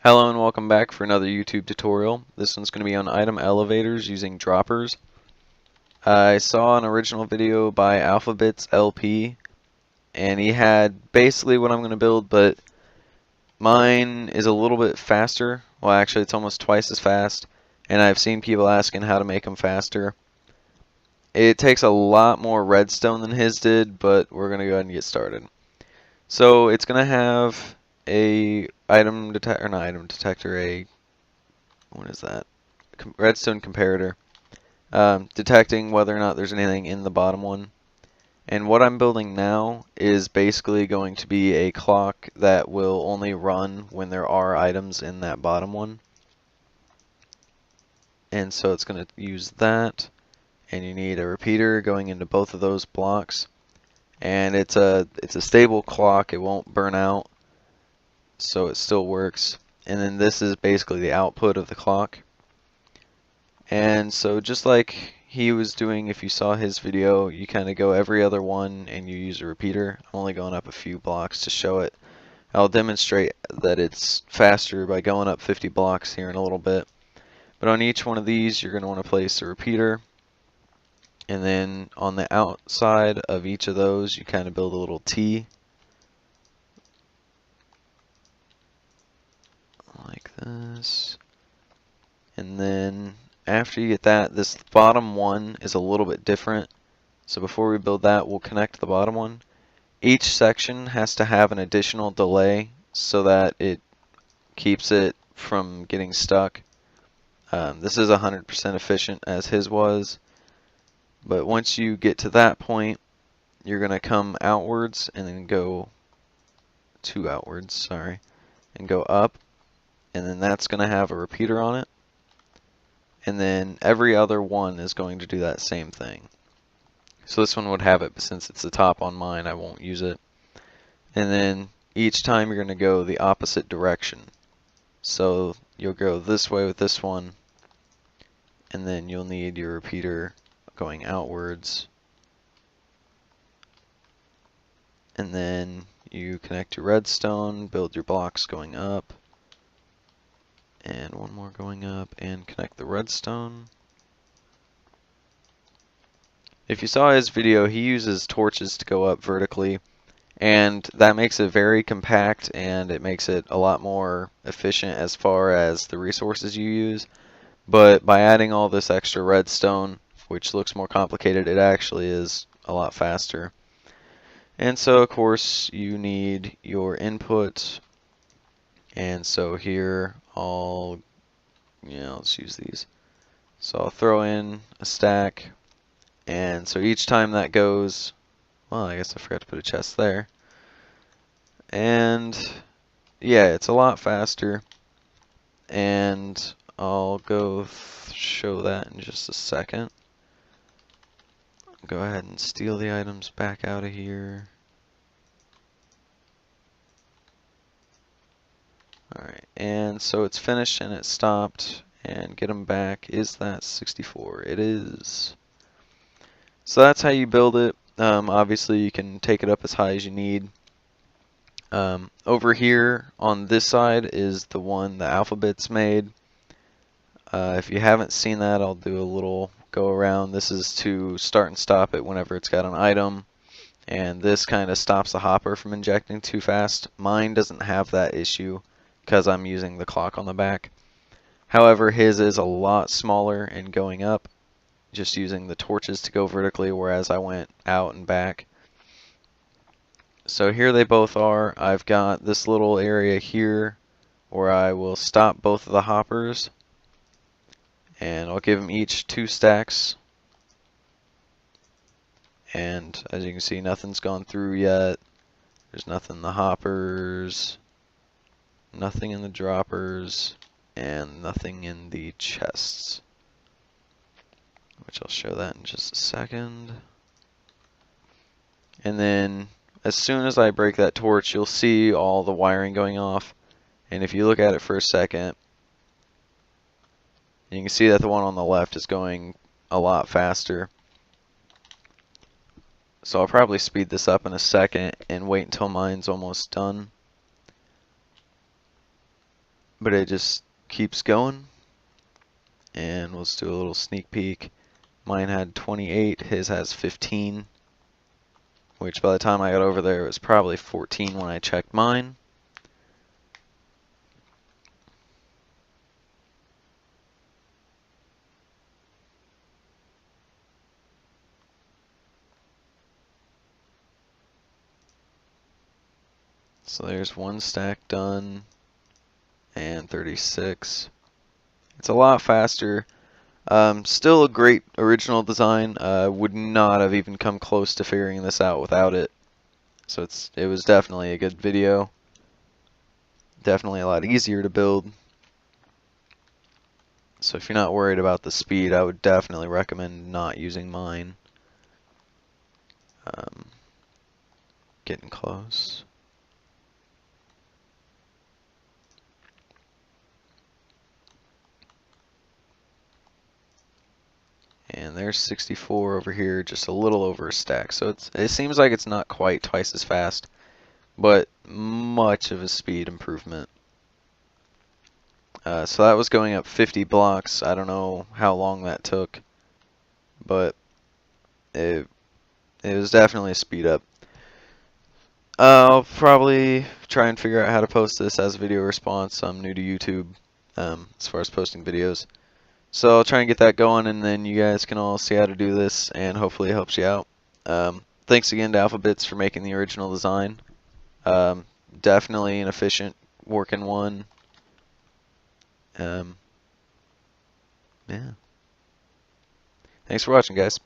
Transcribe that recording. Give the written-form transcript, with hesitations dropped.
Hello and welcome back for another YouTube tutorial. This one's going to be on item elevators using droppers. I saw an original video by Alphabets LP and he had basically what I'm going to build, but mine is a little bit faster. Well, actually it's almost twice as fast, and I've seen people asking how to make them faster. It takes a lot more redstone than his did, but we're going to go ahead and get started. So it's going to have a item detector, not item detector, what is that? Redstone comparator, detecting whether or not there's anything in the bottom one. And what I'm building now is basically going to be a clock that will only run when there are items in that bottom one. And so it's going to use that, and you need a repeater going into both of those blocks. And it's a stable clock, it won't burn out, so it still works. And then this is basically the output of the clock. And so just like he was doing, if you saw his video, you kind of go every other one and you use a repeater. I'm only going up a few blocks to show it. I'll demonstrate that it's faster by going up 50 blocks here in a little bit. But on each one of these, you're going to want to place a repeater. And then on the outside of each of those, you kind of build a little T. Like this. And then after you get that, this bottom one is a little bit different. So before we build that, we'll connect the bottom one. Each section has to have an additional delay so that it keeps it from getting stuck. This is 100% efficient as his was. But once you get to that point, you're going to come outwards and then go outwards, sorry, and go up. And then that's going to have a repeater on it. And then every other one is going to do that same thing. So this one would have it, but since it's the top on mine, I won't use it. And then each time you're going to go the opposite direction. So you'll go this way with this one, and then you'll need your repeater going outwards. And then you connect your redstone, build your blocks going up. And one more going up, and connect the redstone. If you saw his video, he uses torches to go up vertically, and that makes it very compact and it makes it a lot more efficient as far as the resources you use. But by adding all this extra redstone, which looks more complicated, it actually is a lot faster. And so of course you need your input. And so here let's use these. So I'll throw in a stack, and so each time that goes, well, I guess I forgot to put a chest there. And yeah, it's a lot faster, and I'll go show that in just a second. Go ahead and steal the items back out of here. Alright, and so it's finished and it stopped, and get them back. Is that 64? It is. So that's how you build it. Obviously you can take it up as high as you need. Over here on this side is the one the Alphabets made. If you haven't seen that, I'll do a little go around. This is to start and stop it whenever it's got an item. And this kind of stops the hopper from injecting too fast. Mine doesn't have that issue because I'm using the clock on the back. However, his is a lot smaller and going up, just using the torches to go vertically, whereas I went out and back. So here they both are. I've got this little area here where I will stop both of the hoppers, and I'll give them each 2 stacks. And as you can see, nothing's gone through yet. There's nothing in the hoppers, nothing in the droppers, and nothing in the chests, which I'll show that in just a second. And then as soon as I break that torch, you'll see all the wiring going off. And if you look at it for a second, you can see that the one on the left is going a lot faster. So I'll probably speed this up in a second and wait until mine's almost done. but it just keeps going. And let's do a little sneak peek. Mine had 28, his has 15, which by the time I got over there it was probably 14 when I checked mine. So there's one stack done, and 36. It's a lot faster. Still a great original design. Would not have even come close to figuring this out without it. So it was definitely a good video. Definitely a lot easier to build. So if you're not worried about the speed, I would definitely recommend not using mine. Getting close. And there's 64 over here, just a little over a stack. So it seems like it's not quite twice as fast, but much of a speed improvement. So that was going up 50 blocks. I don't know how long that took, but it was definitely a speed up. I'll probably try and figure out how to post this as a video response. I'm new to YouTube as far as posting videos. So I'll try and get that going, and then you guys can all see how to do this, and hopefully it helps you out. Thanks again to Alphabits for making the original design. Definitely an efficient working one. Yeah. Thanks for watching, guys.